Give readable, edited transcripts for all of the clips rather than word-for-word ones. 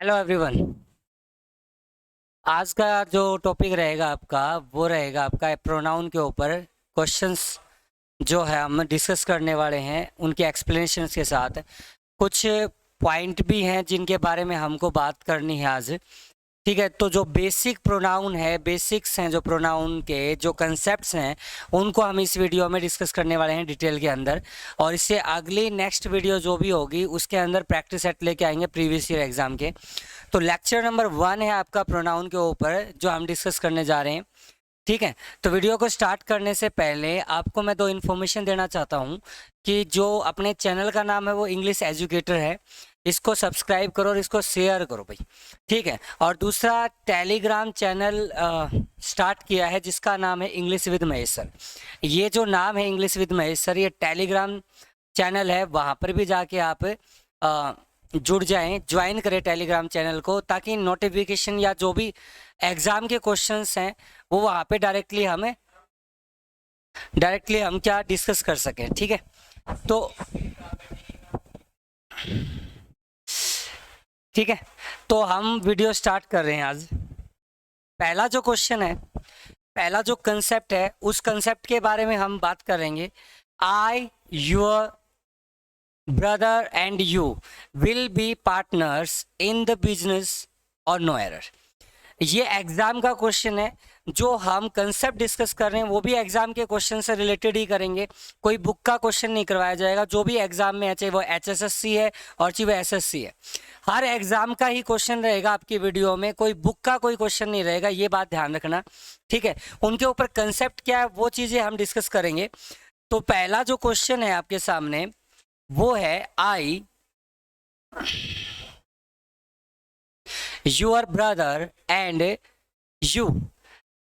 Hello everyone. आज का जो टॉपिक रहेगा आपका वो रहेगा आपका प्रोनाउन के ऊपर क्वेश्चंस जो है हम डिस्कस करने वाले हैं उनके एक्सप्लेनेशंस के साथ। कुछ पॉइंट भी हैं जिनके बारे में हमको बात करनी है आज। ठीक है, तो जो बेसिक प्रोनाउन है, बेसिक्स हैं जो प्रोनाउन के जो कंसेप्ट्स हैं, उनको हम इस वीडियो में डिस्कस करने वाले हैं डिटेल के अंदर। और इससे अगली नेक्स्ट वीडियो जो भी होगी उसके अंदर प्रैक्टिस सेट लेके आएंगे प्रीवियस ईयर एग्जाम के। तो लेक्चर नंबर 1 है आपका प्रोनाउन के ऊपर जो हम डिस्कस करने जा रहे हैं। ठीक है, तो वीडियो को स्टार्ट करने से पहले आपको मैं दो इन्फॉर्मेशन देना चाहता हूँ कि जो अपने चैनल का नाम है वो इंग्लिश एजुकेटर है, इसको सब्सक्राइब करो और इसको शेयर करो भाई। ठीक है, और दूसरा टेलीग्राम चैनल स्टार्ट किया है जिसका नाम है इंग्लिश विद महेश सर। ये जो नाम है इंग्लिश विद महेश सर, ये टेलीग्राम चैनल है, वहाँ पर भी जाके आप जुड़ जाएं, ज्वाइन करें टेलीग्राम चैनल को, ताकि नोटिफिकेशन या जो भी एग्ज़ाम के क्वेश्चंस हैं वो वहाँ पे डायरेक्टली हम क्या डिस्कस कर सकें। ठीक है, तो ठीक है, तो हम वीडियो स्टार्ट कर रहे हैं आज। पहला जो क्वेश्चन है, पहला जो कंसेप्ट है, उस कंसेप्ट के बारे में हम बात करेंगे। I, your brother and you will be partners in the business और नो एरर। ये एग्जाम का क्वेश्चन है। जो हम कंसेप्ट डिस्कस कर रहे हैं वो भी एग्जाम के क्वेश्चन से रिलेटेड ही करेंगे, कोई बुक का क्वेश्चन नहीं करवाया जाएगा। जो भी एग्जाम में है, चाहे वो HSSC है और चाहे वो SSC है, हर एग्जाम का ही क्वेश्चन रहेगा आपकी वीडियो में, कोई बुक का कोई क्वेश्चन नहीं रहेगा, ये बात ध्यान रखना। ठीक है, उनके ऊपर कंसेप्ट क्या है वो चीज़ें हम डिस्कस करेंगे। तो पहला जो क्वेश्चन है आपके सामने वो है आई, योर ब्रदर एंड यू।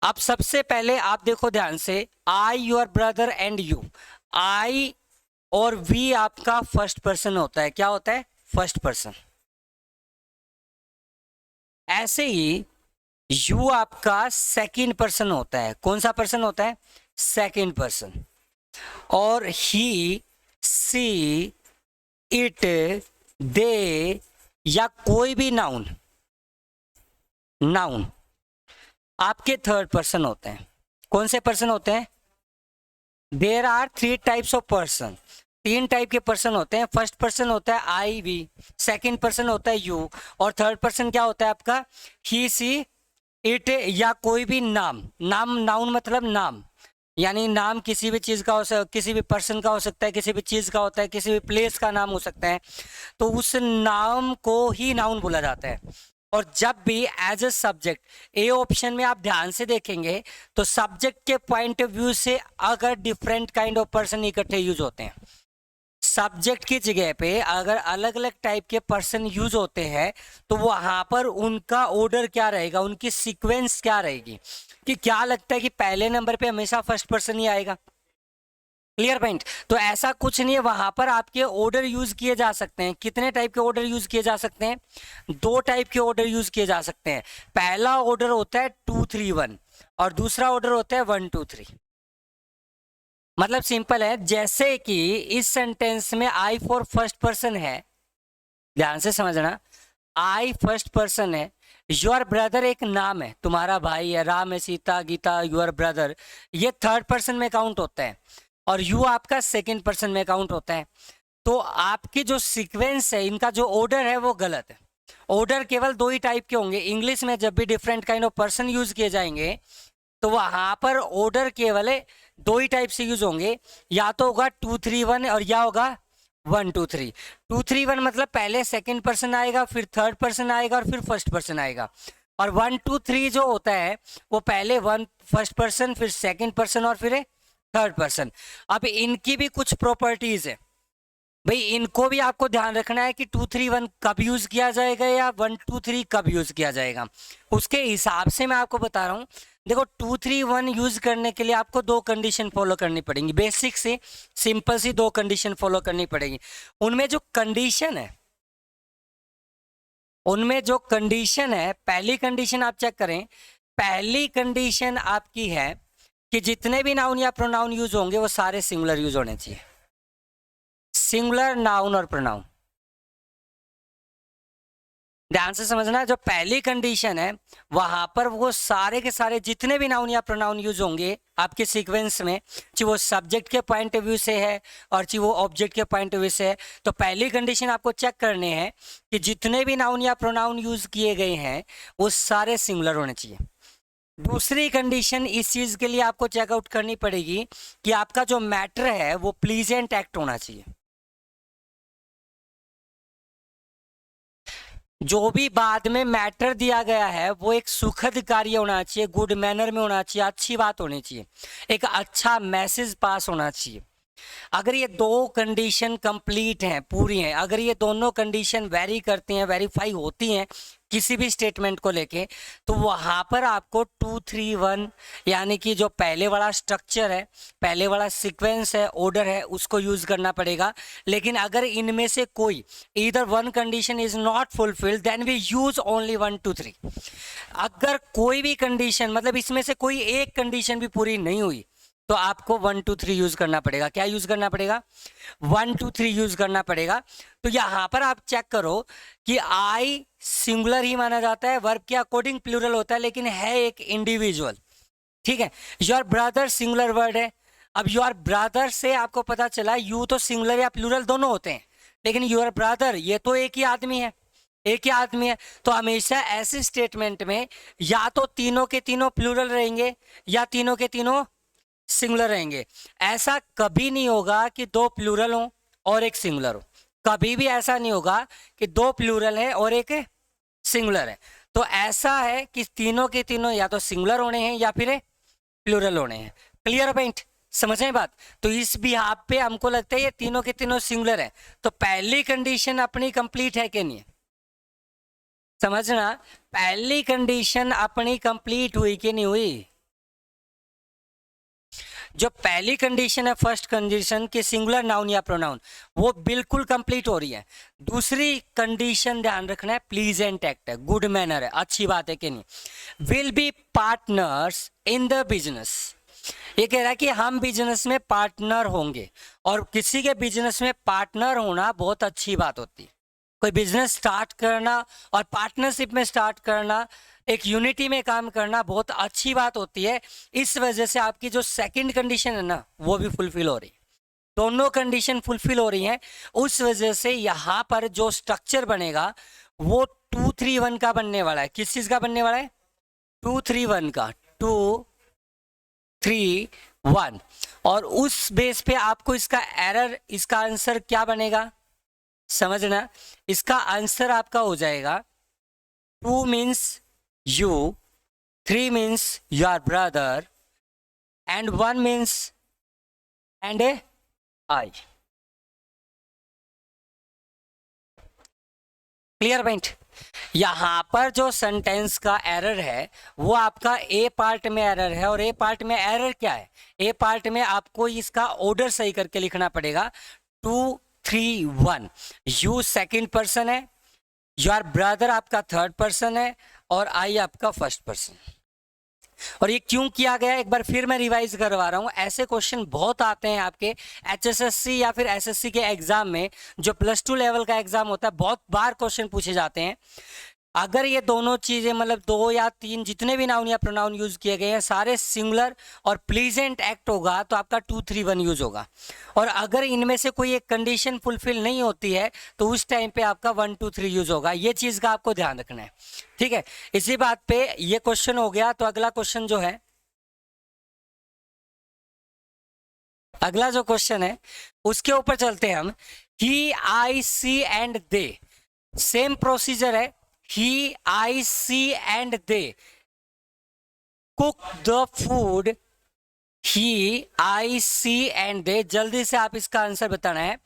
अब सबसे पहले आप देखो ध्यान से, आई, योर ब्रदर एंड यू। आई और वी आपका फर्स्ट पर्सन होता है। क्या होता है? First person. ऐसे ही यू आपका सेकंड पर्सन होता है। कौन सा पर्सन होता है? Second person. और ही, सी, इट, दे या कोई भी नाउन आपके थर्ड पर्सन होते हैं। कौन से पर्सन होते हैं? There are 3 types of person. 3 type के पर्सन होते हैं। फर्स्ट पर्सन होता है आई, वी, सेकंड पर्सन होता है यू, और थर्ड पर्सन क्या होता है आपका? ही, सी, इट या कोई भी नाउन मतलब नाम, यानी नाम किसी भी चीज़ का हो सकता है, किसी भी पर्सन का हो सकता है, किसी भी चीज़ का होता है, किसी भी प्लेस का नाम हो सकता है। तो उस नाम को ही नाउन बोला जाता है। और जब भी as a subject, a option में आप ध्यान से देखेंगे तो सब्जेक्ट के पॉइंट ऑफ व्यू से अगर डिफरेंट काइंड ऑफ पर्सन इकट्ठे यूज होते हैं, सब्जेक्ट की जगह पे अगर अलग अलग टाइप के पर्सन यूज होते हैं, तो वहां पर उनका ऑर्डर क्या रहेगा, उनकी सीक्वेंस क्या रहेगी। कि क्या लगता है कि पहले नंबर पे हमेशा फर्स्ट पर्सन ही आएगा? Clear point. तो ऐसा कुछ नहीं है, वहां पर आपके ऑर्डर यूज किए जा सकते हैं। कितने टाइप के ऑर्डर यूज किए जा सकते हैं? 2 टाइप के ऑर्डर यूज किए जा सकते हैं। पहला ऑर्डर होता है 2 3 1 और दूसरा ऑर्डर होता है 1 2 3। मतलब सिंपल है, जैसे कि इस सेंटेंस में आई फॉर फर्स्ट पर्सन है, ध्यान से समझना, आई फर्स्ट पर्सन है। योर ब्रदर एक नाम है, तुम्हारा भाई है, राम है, सीता, गीता, योर ब्रदर, ये थर्ड पर्सन में काउंट होता है। और यू आपका सेकंड पर्सन में काउंट होता है। तो आपकी जो सीक्वेंस है, इनका जो ऑर्डर है वो गलत है। ऑर्डर केवल 2 ही टाइप के होंगे। इंग्लिश में जब भी different kind of person use किए जाएंगे तो वहां पर ऑर्डर केवल 2 ही टाइप से यूज होंगे। या तो होगा 2 3 1 और या होगा 1 2 3। 2 3 1 मतलब पहले सेकंड पर्सन आएगा, फिर थर्ड पर्सन आएगा और फिर फर्स्ट पर्सन आएगा। और 1 2 3 जो होता है वो पहले वन फर्स्ट पर्सन, फिर सेकंड पर्सन और फिर थर्ड पर्सन। अब इनकी भी कुछ प्रॉपर्टीज है भाई, इनको भी आपको ध्यान रखना है कि 2 3 1 कब यूज किया जाएगा या 1 2 3 कब यूज किया जाएगा। उसके हिसाब से मैं आपको बता रहा हूँ। देखो, 2 3 1 यूज करने के लिए आपको 2 कंडीशन फॉलो करनी पड़ेंगी। बेसिक से सिंपल सी 2 कंडीशन फॉलो करनी पड़ेगी। उनमें जो कंडीशन है पहली कंडीशन आप चेक करें। पहली कंडीशन आपकी है कि जितने भी नाउन या प्रोनाउन यूज होंगे वो सारे सिंगुलर यूज होने चाहिए। सिंगुलर नाउन और प्रोनाउन ध्यान से समझना, जो पहली कंडीशन है वहां पर वो सारे के सारे जितने भी नाउन या प्रोनाउन यूज होंगे आपके सीक्वेंस में, चाहे वो सब्जेक्ट के पॉइंट ऑफ व्यू से है और चाहे वो ऑब्जेक्ट के पॉइंट ऑफ व्यू से है, तो पहली कंडीशन आपको चेक करने हैं कि जितने भी नाउन या प्रोनाउन यूज किए गए हैं वो सारे सिंगुलर होने चाहिए। दूसरी कंडीशन इस चीज के लिए आपको चेकआउट करनी पड़ेगी कि आपका जो मैटर है वो प्लीजेंट एक्ट होना चाहिए। जो भी बाद में मैटर दिया गया है वो एक सुखद कार्य होना चाहिए, गुड मैनर में होना चाहिए, अच्छी बात होनी चाहिए, एक अच्छा मैसेज पास होना चाहिए। अगर ये दो कंडीशन कंप्लीट हैं, पूरी हैं, अगर ये दोनों कंडीशन वेरी करती हैं, वेरीफाई होती हैं किसी भी स्टेटमेंट को लेके, तो वहां पर आपको 2 3 1 यानी कि जो पहले वाला स्ट्रक्चर है, पहले वाला सीक्वेंस है, ऑर्डर है, उसको यूज करना पड़ेगा। लेकिन अगर इनमें से कोई इधर one condition is not fulfilled then we use only 1 2 3। अगर कोई भी कंडीशन, मतलब इसमें से कोई एक कंडीशन भी पूरी नहीं हुई, तो आपको 1 2 3 यूज करना पड़ेगा। क्या यूज करना पड़ेगा? 1 2 3 यूज करना पड़ेगा। तो यहां पर आप चेक करो कि आई सिंगुलर ही माना जाता है, वर्ब के अकॉर्डिंग प्लूरल होता है, लेकिन है एक इंडिविजुअल। ठीक है, योर ब्रदर सिंगुलर वर्ड है। अब योर ब्रदर से आपको पता चला यू तो सिंगुलर या प्लूरल दोनों होते हैं, लेकिन योर ब्रदर ये तो एक ही आदमी है, एक ही आदमी है। तो हमेशा ऐसे स्टेटमेंट में या तो तीनों के तीनों प्लूरल रहेंगे या तीनों के तीनों सिंगुलर रहेंगे। ऐसा कभी नहीं होगा कि दो प्लूरल हो और एक सिंगुलर हो, कभी भी ऐसा नहीं होगा कि दो प्लूरल है और एक सिंगुलर है। तो ऐसा है कि तीनों के तीनों या तो सिंगुलर होने हैं या फिर प्लूरल होने हैं। क्लियर पॉइंट, समझ में बात? तो इस बिहाफ पे हमको लगता है ये तीनों के तीनों सिंगुलर है, तो पहली कंडीशन अपनी कंप्लीट है कि नहीं है? समझना, पहली कंडीशन अपनी कंप्लीट हुई कि नहीं हुई? जो पहली कंडीशन है, फर्स्ट कंडीशन कि सिंगुलर नाउन या प्रोनाउन, वो बिल्कुल कंप्लीट हो रही है। दूसरी कंडीशन ध्यान रखना है, प्लीजेंट एक्ट है, गुड मैनर है, अच्छी बात है कि नहीं। Will be partners in the business, ये कह रहा है कि हम बिजनेस में पार्टनर होंगे, और किसी के बिजनेस में पार्टनर होना बहुत अच्छी बात होती है। कोई बिजनेस स्टार्ट करना और पार्टनरशिप में स्टार्ट करना, एक यूनिटी में काम करना बहुत अच्छी बात होती है। इस वजह से आपकी जो सेकंड कंडीशन है ना वो भी फुलफिल हो रही है, दोनों कंडीशन फुलफिल हो रही हैं। उस वजह से यहाँ पर जो स्ट्रक्चर बनेगा वो 2 3 1 का बनने वाला है। किस चीज का बनने वाला है? 2 3 1 का, 2 3 1। और उस बेस पे आपको इसका एरर, इसका आंसर क्या बनेगा समझना। इसका आंसर आपका हो जाएगा 2 means you, 3 means your brother, and 1 means and I। Clear point? यहां पर जो सेंटेंस का एरर है वो आपका ए पार्ट में एरर है। और ए पार्ट में एरर क्या है? ए पार्ट में आपको इसका ऑर्डर सही करके लिखना पड़ेगा। 2 3 1, यू सेकंड पर्सन है, योर ब्रदर आपका थर्ड पर्सन है, और आई आपका फर्स्ट पर्सन। और ये क्यों किया गया एक बार फिर मैं रिवाइज करवा रहा हूं। ऐसे क्वेश्चन बहुत आते हैं आपके एचएसएससी या फिर एसएससी के एग्जाम में, जो +2 लेवल का एग्जाम होता है, बहुत बार क्वेश्चन पूछे जाते हैं। अगर ये दोनों चीजें, मतलब 2 या 3 जितने भी नाउन या प्रोनाउन यूज किए गए हैं सारे सिंगुलर और प्लीजेंट एक्ट होगा, तो आपका 2 3 1 यूज होगा। और अगर इनमें से कोई एक कंडीशन फुलफिल नहीं होती है तो उस टाइम पे आपका 1 2 3 यूज होगा। ये चीज का आपको ध्यान रखना है, ठीक है। इसी बात पे ये क्वेश्चन हो गया। तो अगला क्वेश्चन जो है, अगला जो क्वेश्चन है उसके ऊपर चलते हैं हम। ही, आई, सी एंड दे, सेम प्रोसीजर है। He, I, she and they cook the food. He, I, she and they, जल्दी से आप इसका आंसर बताना है।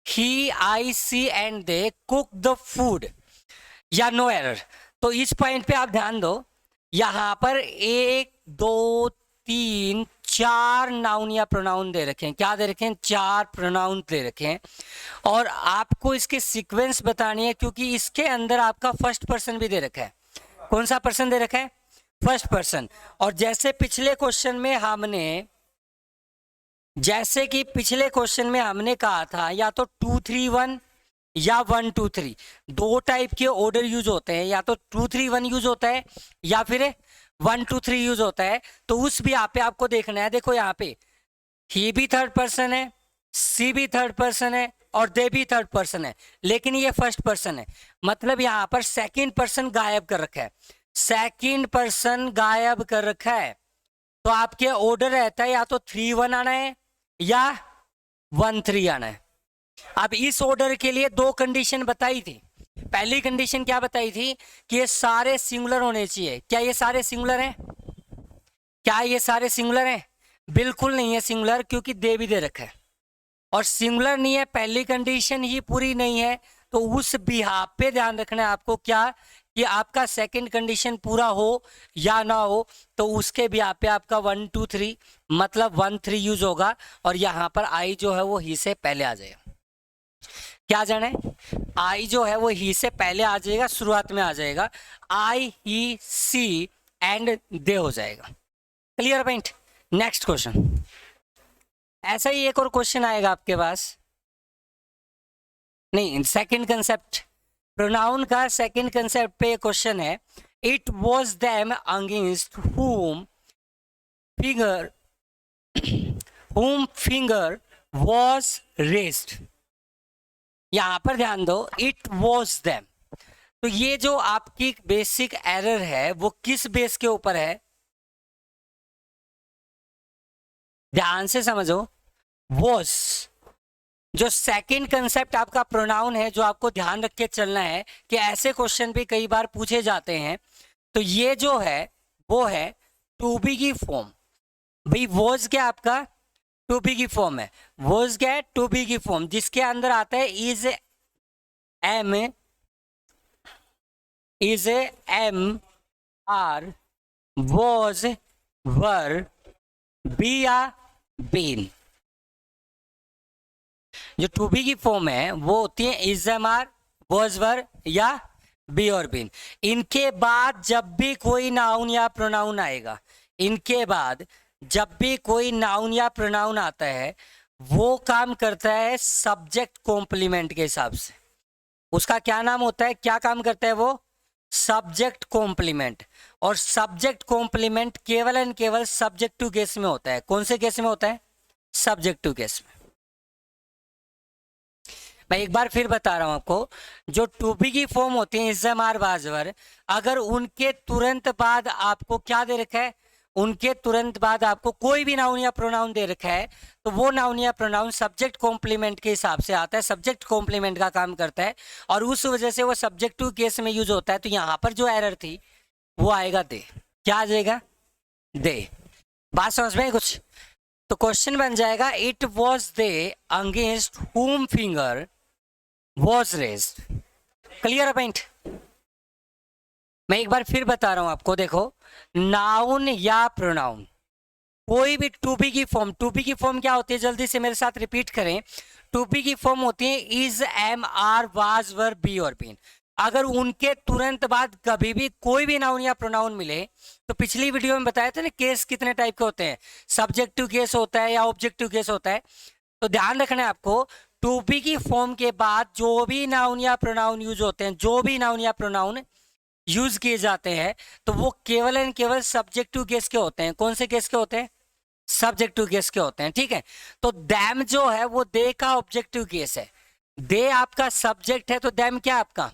He, I, she and they cook the food, या नो एरर। तो इस पॉइंट पे आप ध्यान दो, यहां पर 1 2 3 4 नाउन या प्रोनाउन दे रखे हैं। क्या दे रखे हैं? 4 प्रोनाउन दे रखे हैं। और आपको इसके सीक्वेंस बतानी है, क्योंकि इसके अंदर आपका फर्स्ट पर्सन भी दे रखा है। कौन सा पर्सन दे रखा है? First person. और जैसे पिछले क्वेश्चन में हमने, जैसे कि पिछले क्वेश्चन में हमने कहा था, या तो 2 3 1 या 1 2 3, दो टाइप के ऑर्डर यूज होते हैं, या तो 2 3 1 यूज होता है या फिर 1 2 3 यूज होता है। तो उस भी यहाँ पे आपको देखना है। देखो यहाँ पे ही भी थर्ड पर्सन है, सी भी थर्ड पर्सन है और दे भी थर्ड पर्सन है, लेकिन ये फर्स्ट पर्सन है। मतलब यहाँ पर सेकंड पर्सन गायब कर रखा है, सेकंड पर्सन गायब कर रखा है। तो आपके ऑर्डर रहता है या तो 3 1 आना है या 1 3 आना है। अब इस ऑर्डर के लिए दो कंडीशन बताई थी। पहली कंडीशन क्या बताई थी कि ये सारे सिंगुलर होने चाहिए। क्या ये सारे सिंगुलर हैं? क्या ये सारे सिंगुलर हैं? बिल्कुल नहीं है सिंगुलर, क्योंकि दे भी दे रखा है और सिंगुलर नहीं है, पहली कंडीशन ही पूरी नहीं है। तो उस बिहाफ पे ध्यान रखना है आपको, क्या कि आपका सेकंड कंडीशन पूरा हो या ना हो। तो उसके बिहाफ पे आपका 1 2 3 मतलब 1 3 यूज होगा और यहाँ पर आई जो है वो ही से पहले आ जाएगा। क्या जाना है? आई जो है वो ही से पहले आ जाएगा, शुरुआत में आ जाएगा। आई ही सी एंड दे हो जाएगा। Clear point? Next question. ऐसा ही एक और क्वेश्चन आएगा आपके पास, नहीं सेकंड कंसेप्ट, प्रोनाउन का सेकंड कंसेप्ट पे क्वेश्चन है। It was them against whom finger was raised। यहां पर ध्यान दो, इट वॉज देम। तो ये जो आपकी बेसिक एरर है वो किस बेस के ऊपर है? ध्यान से समझो। वॉज जो सेकंड कंसेप्ट आपका प्रोनाउन है, जो आपको ध्यान रख के चलना है कि ऐसे क्वेश्चन भी कई बार पूछे जाते हैं। तो ये जो है वो है टू बी की फॉर्म। भाई वॉज क्या आपका? टू बी की फॉर्म है। वॉज क्या है? टू बी की फॉर्म, जिसके अंदर आता है is am are, was, were, be या बीन। जो टू बी की फॉर्म है वो होती है is am are, was, were या बी और बीन। इनके बाद जब भी कोई नाउन या प्रोनाउन आएगा, इनके बाद जब भी कोई नाउन या प्रोनाउन आता है, वो काम करता है सब्जेक्ट कॉम्प्लीमेंट के हिसाब से। उसका क्या नाम होता है? क्या काम करता है वो? Subject complement. और सब्जेक्ट कॉम्प्लीमेंट केवल एंड केवल सब्जेक्टिव केस में होता है। कौन से केस में होता है? सब्जेक्टिव केस में। मैं एक बार फिर बता रहा हूं आपको, जो टू बी की फॉर्म होती है इज एम आर, वाज, वर, अगर उनके तुरंत बाद आपको क्या दे रखा है? उनके तुरंत बाद आपको कोई भी नाउन या प्रोनाउन दे रखा है, तो वो नाउन या प्रोनाउन सब्जेक्ट कॉम्प्लीमेंट के हिसाब से आता है, सब्जेक्ट कॉम्प्लीमेंट का काम करता है और उस वजह से वो सब्जेक्टिव केस में यूज होता है। तो यहाँ पर जो एरर थी वो आएगा दे। क्या आ जाएगा? दे। बात समझ में कुछ? तो क्वेश्चन बन जाएगा it was they against whom finger was raised. Clear point? मैं एक बार फिर बता रहा हूं आपको, देखो नाउन या प्रोनाउन कोई भी टू बी की फॉर्म, टू बी की फॉर्म क्या होती है? जल्दी से मेरे साथ रिपीट करें। टू बी की फॉर्म होती है is, am, are, was, were, be और बीन। अगर उनके तुरंत बाद कभी भी कोई भी नाउन या प्रोनाउन मिले, तो पिछली वीडियो में बताया था ना केस कितने टाइप के होते हैं, सब्जेक्टिव केस होता है या ऑब्जेक्टिव केस होता है। तो ध्यान रखना है आपको, टू बी की फॉर्म के बाद जो भी नाउन या प्रोनाउन यूज होते हैं, जो भी नाउन या प्रोनाउन यूज किए जाते हैं, तो वो केवल एंड केवल सब्जेक्टिव केस के होते हैं। कौन से केस के होते हैं? सब्जेक्टिव केस के होते हैं। ठीक है, तो दैम जो है वो दे का ऑब्जेक्टिव केस है। दे आपका सब्जेक्ट है तो दैम क्या आपका?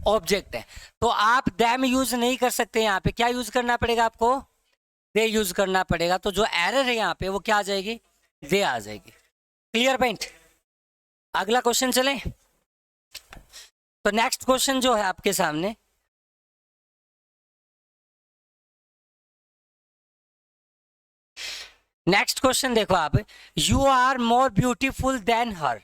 ऑब्जेक्ट है। तो आप दैम यूज नहीं कर सकते, यहाँ पे क्या यूज करना पड़ेगा आपको? दे यूज करना पड़ेगा। तो जो एरर है यहाँ पे वो क्या आ जाएगी? दे आ जाएगी। Clear point? अगला क्वेश्चन चले। तो नेक्स्ट क्वेश्चन जो है आपके सामने, नेक्स्ट क्वेश्चन देखो आप, you are more beautiful then her.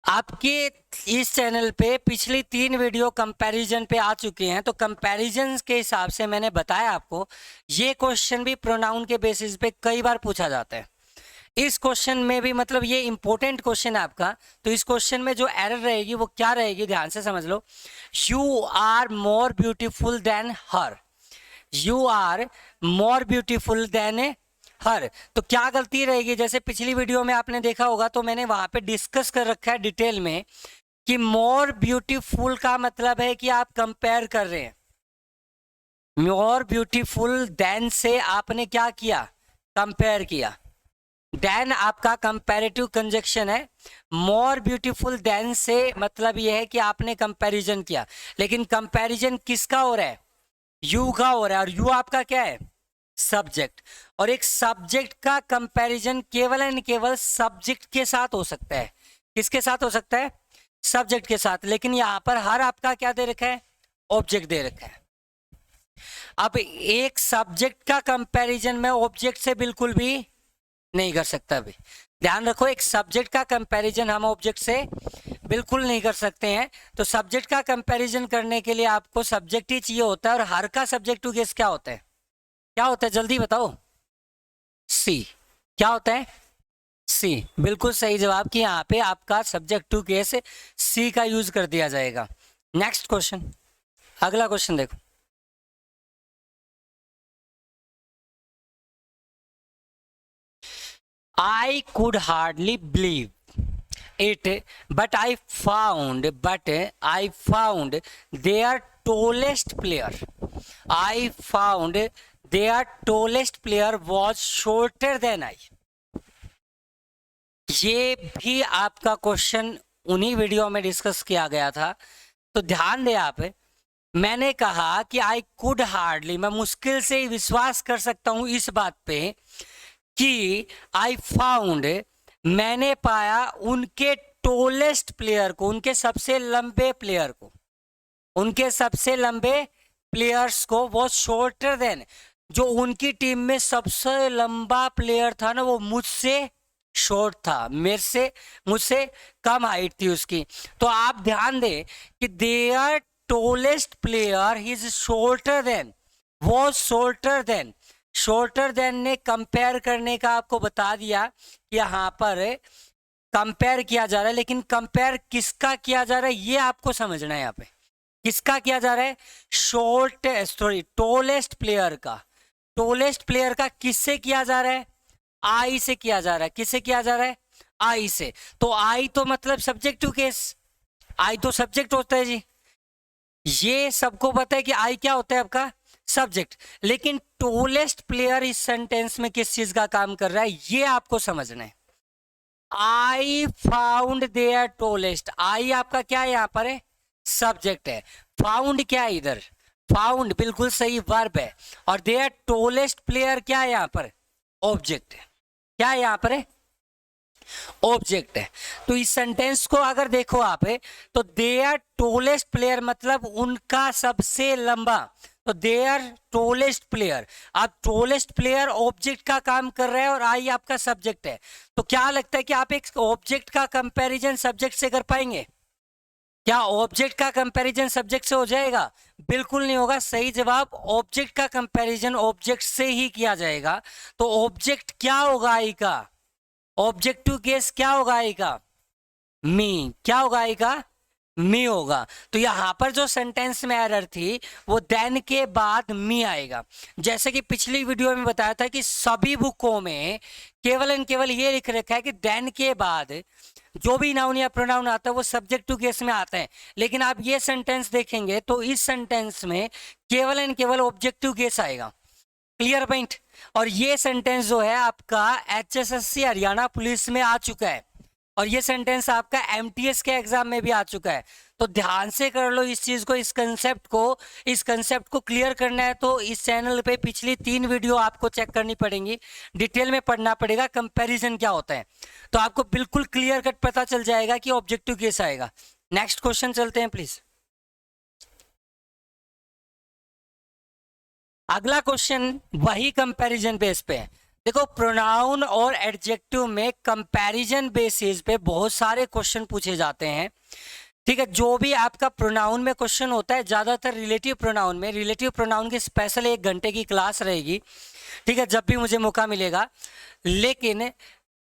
आपके इस चैनल पे पिछली 3 वीडियो कंपैरिजन पे आ चुके हैं, तो कंपैरिजन के हिसाब से मैंने बताया आपको, ये क्वेश्चन भी प्रोनाउन के बेसिस पे कई बार पूछा जाता है। इस क्वेश्चन में भी मतलब ये इंपॉर्टेंट क्वेश्चन है आपका। तो इस क्वेश्चन में जो एरर रहेगी वो क्या रहेगी? ध्यान से समझ लो। You are more beautiful then her, you are more beautiful then her. तो क्या गलती रहेगी? जैसे पिछली वीडियो में आपने देखा होगा, तो मैंने वहां पे डिस्कस कर रखा है डिटेल में कि मोर ब्यूटीफुल का मतलब है कि आप कंपेयर कर रहे हैं, मोर ब्यूटीफुल देन से आपने क्या किया, कंपेयर किया। देन आपका कंपैरेटिव कंजक्शन है, मोर ब्यूटीफुल देन से मतलब यह है कि आपने कंपैरिजन किया, लेकिन कंपैरिजन किसका हो रहा है, यू का हो रहा है, और यू आपका क्या है, सब्जेक्ट। और एक सब्जेक्ट का कंपैरिजन केवल एंड केवल सब्जेक्ट के साथ हो सकता है। किसके साथ हो सकता है, सब्जेक्ट के साथ। लेकिन यहां पर हर आपका क्या दे रखा है, ऑब्जेक्ट दे रखा है। अब एक सब्जेक्ट का कंपैरिजन मैं ऑब्जेक्ट से बिल्कुल भी नहीं कर सकता। अभी ध्यान रखो, एक सब्जेक्ट का कंपैरिजन हम ऑब्जेक्ट से बिल्कुल नहीं कर सकते हैं। तो सब्जेक्ट का कंपैरिजन करने के लिए आपको सब्जेक्ट ही चाहिए होता है, और हर का सब्जेक्ट टू केस क्या होता है, क्या होता है, जल्दी बताओ, सी। क्या होता है, सी। बिल्कुल सही जवाब कि यहाँ पे आपका सब्जेक्ट टू केस सी का यूज कर दिया जाएगा। नेक्स्ट क्वेश्चन, अगला क्वेश्चन देखो। I could hardly believe it, but I found their tallest player. I found their tallest player was shorter than I. ये भी आपका क्वेश्चन उन्हीं वीडियो में डिस्कस किया गया था, तो ध्यान दें आप। मैंने कहा कि आई कुड हार्डली, मैं मुश्किल से ही विश्वास कर सकता हूं इस बात पे कि आई फाउंड, मैंने पाया उनके टोलेस्ट प्लेयर को, उनके सबसे लंबे प्लेयर को, उनके सबसे लंबे प्लेयर्स को, वो शॉर्टर देन, जो उनकी टीम में सबसे लंबा प्लेयर था ना, वो मुझसे शॉर्ट था, मुझसे कम हाइट थी उसकी। तो आप ध्यान दें कि their tallest player is shorter than, वो शॉर्टर देन ने कंपेयर करने का आपको बता दिया कि यहाँ पर कंपेयर किया जा रहा है, लेकिन कंपेयर किसका किया जा रहा है ये आपको समझना है। यहाँ पे किसका किया जा रहा है, टोलेस्ट प्लेयर का। टोलेस्ट प्लेयर का किससे किया जा रहा है, आई से किया जा रहा है। किससे किया जा रहा है, आई से। तो आई तो मतलब सब्जेक्ट टू केस, आई तो सब्जेक्ट होता है जी, ये सबको पता है कि आई क्या होता है आपका, सब्जेक्ट। लेकिन टोलेस्ट प्लेयर इस सेंटेंस में किस चीज का काम कर रहा है ये आपको समझना है। आई फाउंड देयर टोलेस्ट, आई आपका क्या है यहाँ पर है, सब्जेक्ट है। फाउंड क्या है इधर, फाउंड बिल्कुल सही वर्ब है। और देयर टोलेस्ट प्लेयर क्या है यहाँ पर, ऑब्जेक्ट है। क्या है यहाँ पर है, ऑब्जेक्ट है। तो इस सेंटेंस को अगर देखो आप तो देयर टोलेस्ट प्लेयर मतलब उनका सबसे लंबा, तो देयर टोलेस्ट प्लेयर। आप टोलेस्ट प्लेयर ऑब्जेक्ट का काम कर रहे हैं और आई आपका सब्जेक्ट है। तो क्या लगता है कि आप एक ऑब्जेक्ट का कंपैरिजन सब्जेक्ट से कर पाएंगे, क्या ऑब्जेक्ट का कंपैरिजन सब्जेक्ट से हो जाएगा, बिल्कुल नहीं होगा। सही जवाब, ऑब्जेक्ट का कंपैरिजन ऑब्जेक्ट से ही किया जाएगा। तो ऑब्जेक्ट क्या होगा आई का, ऑब्जेक्टिव केस क्या होगा आई का, मी। क्या होगा आई का, मी होगा। तो यहां पर जो सेंटेंस में एरर थी वो देन के बाद मी आएगा। जैसे कि पिछली वीडियो में बताया था कि सभी बुकों में केवल एंड केवल ये लिख रखा है कि देन के बाद जो भी नाउन या प्रोनाउन आता है वो सब्जेक्ट टू केस में आता है। लेकिन आप ये सेंटेंस देखेंगे तो इस सेंटेंस में केवल एंड केवल ऑब्जेक्टिव केस आएगा। Clear point. और ये सेंटेंस जो है आपका HSSC हरियाणा पुलिस में आ चुका है, और ये सेंटेंस आपका MTS के एग्जाम में भी आ चुका है। तो ध्यान से कर लो इस चीज को, इस कंसेप्ट को क्लियर करना है तो इस चैनल पे पिछली 3 वीडियो आपको चेक करनी पड़ेंगी, डिटेल में पढ़ना पड़ेगा कंपैरिजन क्या होता है, तो आपको बिल्कुल क्लियर कट पता चल जाएगा कि ऑब्जेक्टिव केस आएगा। नेक्स्ट क्वेश्चन चलते हैं प्लीज। अगला क्वेश्चन वही कंपैरिजन बेस पे है। देखो प्रोनाउन और एडजेक्टिव में कंपैरिजन बेसिस पे बहुत सारे क्वेश्चन पूछे जाते हैं। ठीक है, जो भी आपका प्रोनाउन में क्वेश्चन होता है ज्यादातर रिलेटिव प्रोनाउन की स्पेशल 1 घंटे की क्लास रहेगी। ठीक है, जब भी मुझे मौका मिलेगा। लेकिन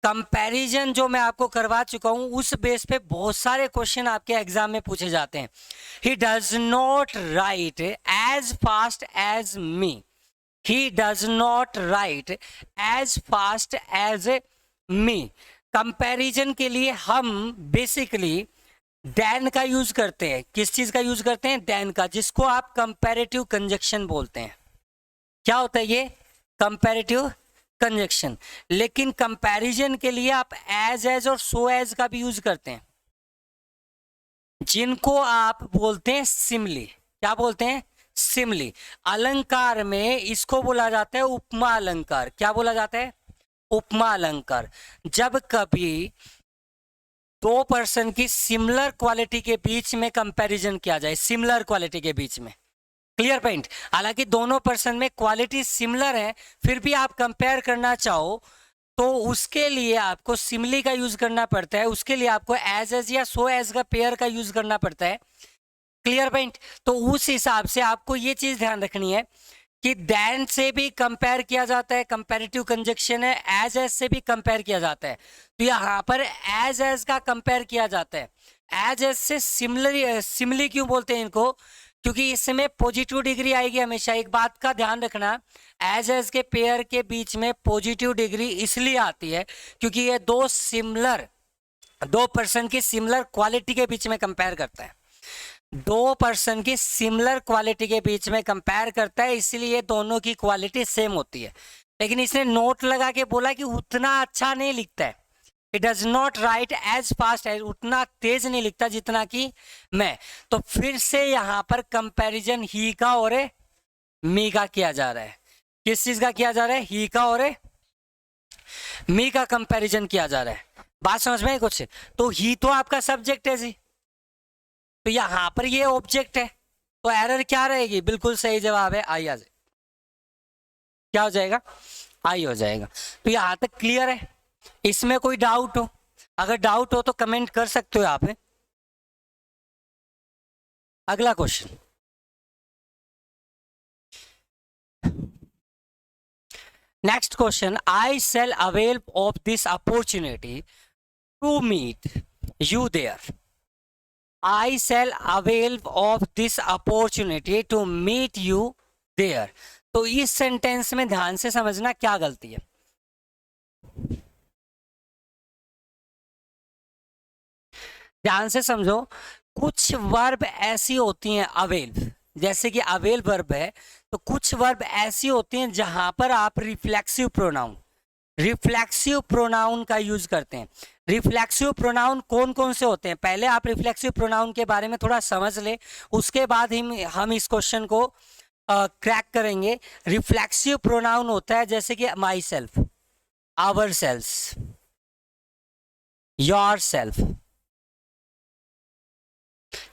कंपैरिजन जो मैं आपको करवा चुका हूं उस बेस पे बहुत सारे क्वेश्चन आपके एग्जाम में पूछे जाते हैं। He does not write as fast as me, he does not write as fast as me. Comparison के लिए हम बेसिकली देन का यूज करते हैं। किस चीज का यूज करते हैं? देन का, जिसको आप कंपैरेटिव कंजक्शन बोलते हैं। क्या होता है ये? Comparative conjunction. लेकिन कंपैरिजन के लिए आप एज और सो एज का भी यूज करते हैं, जिनको आप बोलते हैं सिमली। क्या बोलते हैं? सिमली। अलंकार में इसको बोला जाता है उपमा अलंकार। क्या बोला जाता है? उपमा अलंकार। जब कभी दो पर्सन की सिमिलर क्वालिटी के बीच में कंपैरिजन किया जाए, सिमिलर क्वालिटी के बीच में, क्लियर पॉइंट। हालांकि दोनों पर्सन में क्वालिटी सिमिलर है, फिर भी आप कंपेयर करना चाहो तो उसके लिए आपको सिमिली का यूज करना पड़ता है, उसके लिए आपको एज या सो एज का पेयर का यूज करना पड़ता है। Clear point. तो उस हिसाब से आपको ये चीज ध्यान रखनी है कि देन से भी कंपेयर किया जाता है, कंपैरेटिव कंजक्शन है, एज से भी कंपेयर किया जाता है। तो यहाँ पर एज का कंपेयर किया जाता है। एज से सिमिली क्यों बोलते हैं इनको? क्योंकि इसमें पॉजिटिव डिग्री आएगी हमेशा। एक बात का ध्यान रखना, एज के पेयर के बीच में पॉजिटिव डिग्री इसलिए आती है क्योंकि ये दो पर्सन की सिमिलर क्वालिटी के बीच में कंपेयर करता है। दो पर्सन की सिमिलर क्वालिटी के बीच में कंपेयर करता है, इसलिए दोनों की क्वालिटी सेम होती है। लेकिन इसने नोट लगा के बोला कि उतना अच्छा नहीं लिखता है, it does not write as fast as, उतना तेज नहीं लिखता जितना कि मैं। तो फिर से यहाँ पर कंपैरिजन ही का और मी का किया जा रहा है। किस चीज का किया जा रहा है? ही का और मी का कंपैरिजन किया जा रहा है। बात समझ में आई कुछ? तो ही तो आपका सब्जेक्ट है जी, तो यहां पर ये ऑब्जेक्ट है, तो एरर क्या रहेगी? बिल्कुल सही जवाब है आई। आ जाए, क्या हो जाएगा? आई हो जाएगा। तो यहां तक क्लियर है? इसमें कोई डाउट हो? अगर डाउट हो तो कमेंट कर सकते हो यहाँ पे। अगला question, next question, I shall avail of this opportunity to meet you there. I shall avail of this opportunity to meet you there। तो इस सेंटेंस में ध्यान से समझना क्या गलती है। ध्यान से समझो, कुछ वर्ब ऐसी होती हैं अवेल, जैसे कि अवेल वर्ब है, तो कुछ वर्ब ऐसी होती हैं जहां पर आप रिफ्लेक्सिव प्रोनाउन का यूज करते हैं। रिफ्लेक्सिव प्रोनाउन कौन कौन से होते हैं? पहले आप रिफ्लेक्सिव प्रोनाउन के बारे में थोड़ा समझ ले, उसके बाद हम इस क्वेश्चन को क्रैक करेंगे। रिफ्लेक्सिव प्रोनाउन होता है जैसे कि myself, ourself, yourself,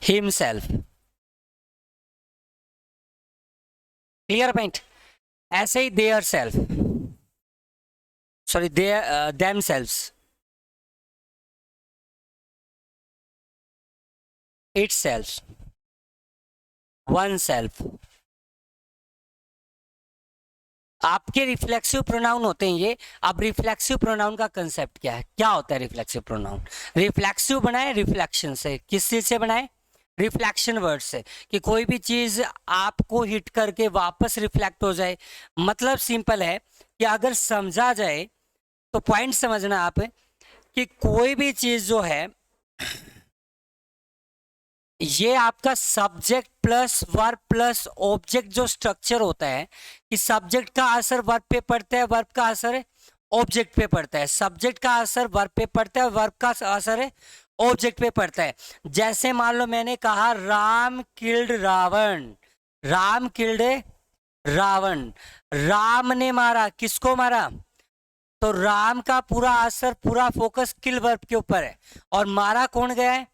himself. Clear point? ऐसे ही their self, sorry themselves, itself, oneself. आपके रिफ्लेक्सिव प्रोनाउन होते हैं ये। अब रिफ्लेक्सिव प्रोनाउन का कंसेप्ट क्या है? क्या होता है रिफ्लेक्सिव प्रोनाउन? रिफ्लेक्सिव बनाए रिफ्लेक्शन से। किस चीज से बनाए? रिफ्लेक्शन वर्ड से, कि कोई भी चीज आपको हिट करके वापस रिफ्लेक्ट हो जाए। मतलब सिंपल है कि अगर समझा जाए तो पॉइंट समझना आप, कि कोई भी चीज जो है ये आपका subject plus verb plus object जो स्ट्रक्चर होता है, कि सब्जेक्ट का असर वर्ब पे पड़ता है, वर्ब का असर ऑब्जेक्ट पे पड़ता है, सब्जेक्ट का असर वर्ब पे पड़ता है, वर्ब का असर ऑब्जेक्ट पे पड़ता है। जैसे मान लो मैंने कहा राम किल्ड रावण, राम किल्ड रावण, राम ने मारा, किसको मारा? तो राम का पूरा असर, पूरा फोकस किल वर्ब के ऊपर है, और मारा कौन गया है?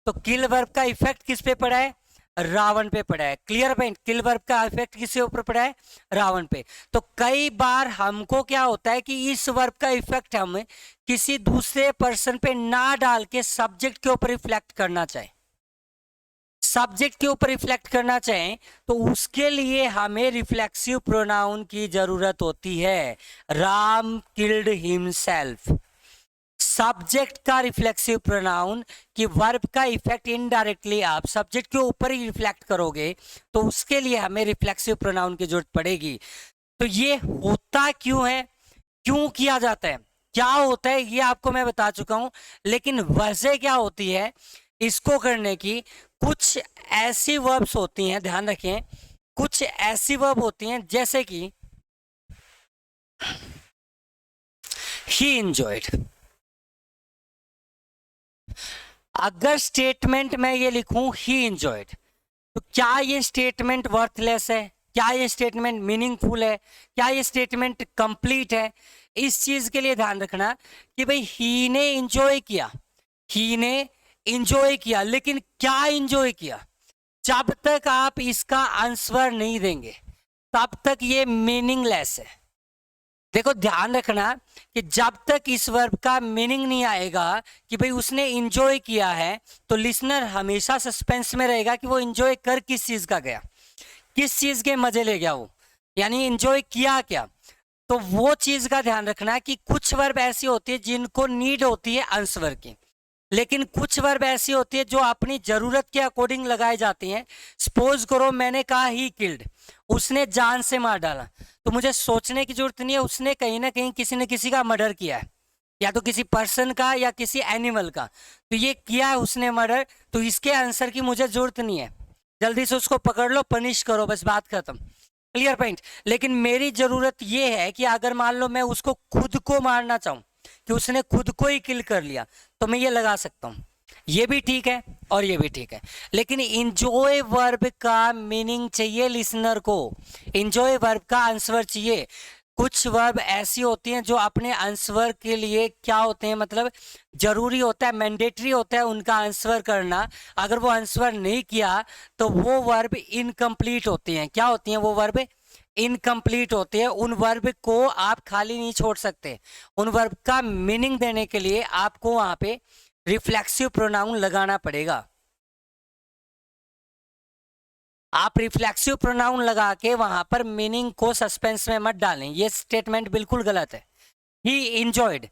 तो किल वर्ब का इफेक्ट किस पे पड़ा है? रावण पे पड़ा है। Clear point? किल वर्ब का इफेक्ट किसके ऊपर पड़ा है? रावण पे। तो कई बार हमको क्या होता है कि इस वर्ब का इफेक्ट हम किसी दूसरे पर्सन पे ना डाल के सब्जेक्ट के ऊपर रिफ्लेक्ट करना चाहे, सब्जेक्ट के ऊपर रिफ्लेक्ट करना चाहें, तो उसके लिए हमें रिफ्लेक्सिव प्रोनाउन की जरूरत होती है। राम किल्ड हिमसेल्फ, सब्जेक्ट का रिफ्लेक्सिव प्रोनाउन, कि वर्ब का इफेक्ट इनडायरेक्टली आप सब्जेक्ट के ऊपर ही रिफ्लेक्ट करोगे, तो उसके लिए हमें रिफ्लेक्सिव प्रोनाउन की जरूरत पड़ेगी। तो ये होता क्यों है, क्यों किया जाता है, क्या होता है, ये आपको मैं बता चुका हूं। लेकिन वजह क्या होती है इसको करने की कुछ ऐसी वर्ब्स होती हैं, ध्यान रखें, कुछ ऐसी वर्ब होती हैं जैसे कि ही इंजॉयड। अगर स्टेटमेंट में ये लिखूं ही इंजॉयड, तो क्या ये स्टेटमेंट वर्थलेस है? क्या ये स्टेटमेंट मीनिंगफुल है? क्या ये स्टेटमेंट कंप्लीट है? इस चीज के लिए ध्यान रखना कि भाई ही ने इंजॉय किया, ही ने इंजॉय किया, लेकिन क्या इंजॉय किया? जब तक आप इसका आंसर नहीं देंगे तब तक ये मीनिंगलेस है। देखो ध्यान रखना कि जब तक इस वर्ब का मीनिंग नहीं आएगा कि भाई उसने इंजॉय किया है, तो लिसनर हमेशा सस्पेंस में रहेगा कि वो इंजॉय कर किस चीज का गया, किस चीज के मजे ले गया वो, यानी इंजॉय किया क्या। तो वो चीज का ध्यान रखना कि कुछ वर्ब ऐसी होती है जिनको नीड होती है आंसर की, लेकिन कुछ वर्ब ऐसी होती है जो अपनी जरूरत के अकॉर्डिंग लगाए जाती हैं। सपोज करो मैंने कहा ही किल्ड, उसने जान से मार डाला, तो मुझे सोचने की जरूरत नहीं है उसने कहीं ना कहीं किसी न किसी का मर्डर किया है, या तो किसी पर्सन का या किसी एनिमल का, तो ये किया है उसने मर्डर, तो इसके आंसर की मुझे जरूरत नहीं है, जल्दी से उसको पकड़ लो, पनिश करो, बस बात खत्म, क्लियर पॉइंट। लेकिन मेरी जरूरत ये है कि अगर मान लो मैं उसको खुद को मारना चाहूं कि उसने खुद को ही किल कर लिया, तो मैं ये लगा सकता हूं, ये भी ठीक है और ये भी ठीक है। लेकिन इंजॉय वर्ब का मीनिंग चाहिए लिसनर को, इंजॉय वर्ब का आंसर चाहिए। कुछ वर्ब ऐसी होती हैं जो अपने आंसर के लिए क्या होते हैं, मतलब जरूरी होता है, मैंडेटरी होता है उनका आंसर करना। अगर वो आंसर नहीं किया तो वो वर्ब इनकम्प्लीट होती हैं। क्या होती हैं वो वर्ब? इनकम्प्लीट होते हैं। उन वर्ब को आप खाली नहीं छोड़ सकते, उन वर्ब का मीनिंग देने के लिए आपको वहां पे रिफ्लेक्सिव प्रोनाउन लगाना पड़ेगा। आप रिफ्लेक्सिव प्रोनाउन लगा के वहां पर मीनिंग को सस्पेंस में मत डालें, ये स्टेटमेंट बिल्कुल गलत है। ही इंजॉयड,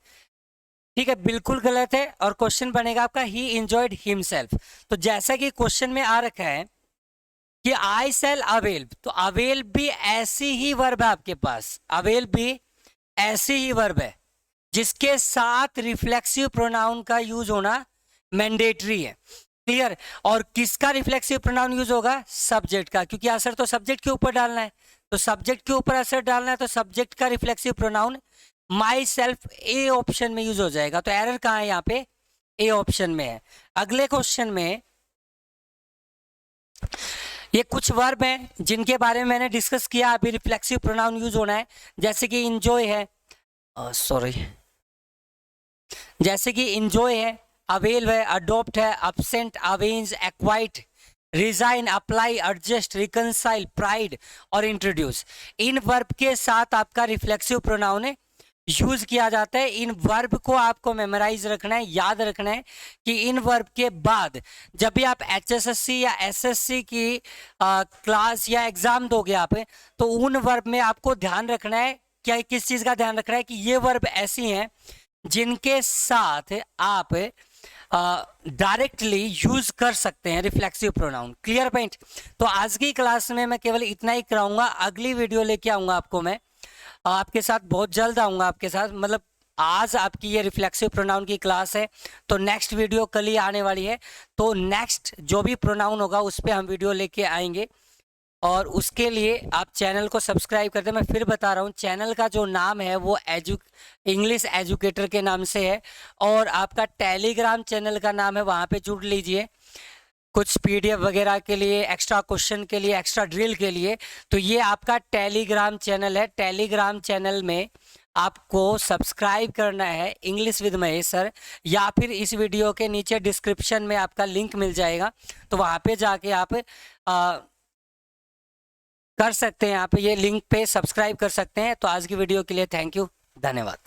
ठीक है, बिल्कुल गलत है। और क्वेश्चन बनेगा आपका ही इंजॉयड हिमसेल्फ। तो जैसा कि क्वेश्चन में आ रखा है कि आई सेल अवेल, तो अवेल भी ऐसी ही वर्ब है आपके पास, अवेल भी ऐसी ही वर्ब है जिसके साथ रिफ्लेक्सिव प्रोनाउन का यूज होना मैंडेटरी है, क्लियर। और किसका रिफ्लेक्सिव प्रोनाउन यूज होगा? सब्जेक्ट का, क्योंकि असर तो सब्जेक्ट के ऊपर डालना है, तो सब्जेक्ट के ऊपर असर डालना है, तो सब्जेक्ट का reflexive pronoun my self A option में यूज हो जाएगा। तो एरर कहाँ है यहाँ पे? ए ऑप्शन में है। अगले क्वेश्चन में ये कुछ वर्ब हैं जिनके बारे में मैंने डिस्कस किया, अभी रिफ्लेक्सिव प्रोनाउन यूज होना है, जैसे कि इंजॉय है, सॉरी जैसे कि इंजॉय है, अवेल है, अडोप्ट है, absent, avenge, acquit, resign, apply, adjust, reconcile, pride और इंट्रोड्यूस। इन वर्ब के साथ आपका रिफ्लेक्सिव प्रोनाउन यूज किया जाता है। इन वर्ब को आपको मेमोराइज रखना है, याद रखना है कि इन वर्ब के बाद जब भी आप HSSC या SSC की क्लास या एग्जाम दोगे आप, तो उन वर्ब में आपको ध्यान रखना है, क्या किस चीज का ध्यान रखना है कि ये वर्ब ऐसी हैं जिनके साथ आप डायरेक्टली यूज कर सकते हैं रिफ्लेक्सिव प्रोनाउन, क्लियर पॉइंट। तो आज की क्लास में मैं केवल इतना ही कराऊंगा, अगली वीडियो लेके आऊंगा आपको मैं, आपके साथ बहुत जल्द आऊंगा आपके साथ, मतलब आज आपकी ये रिफ्लेक्सिव प्रोनाउन की क्लास है, तो नेक्स्ट वीडियो कल ही आने वाली है। तो नेक्स्ट जो भी प्रोनाउन होगा उस पर हम वीडियो लेके आएंगे, और उसके लिए आप चैनल को सब्सक्राइब कर दें। मैं फिर बता रहा हूँ, चैनल का जो नाम है वो इंग्लिश एजुकेटर के नाम से है, और आपका टेलीग्राम चैनल का नाम है, वहाँ पे जुड़ लीजिए कुछ PDF वगैरह के लिए, एक्स्ट्रा क्वेश्चन के लिए, एक्स्ट्रा ड्रिल के लिए। तो ये आपका टेलीग्राम चैनल है, टेलीग्राम चैनल में आपको सब्सक्राइब करना है इंग्लिश विद महेश सर, या फिर इस वीडियो के नीचे डिस्क्रिप्शन में आपका लिंक मिल जाएगा, तो वहाँ पे जाके आप कर सकते हैं, आप ये लिंक पे सब्सक्राइब कर सकते हैं। तो आज की वीडियो के लिए थैंक यू, धन्यवाद।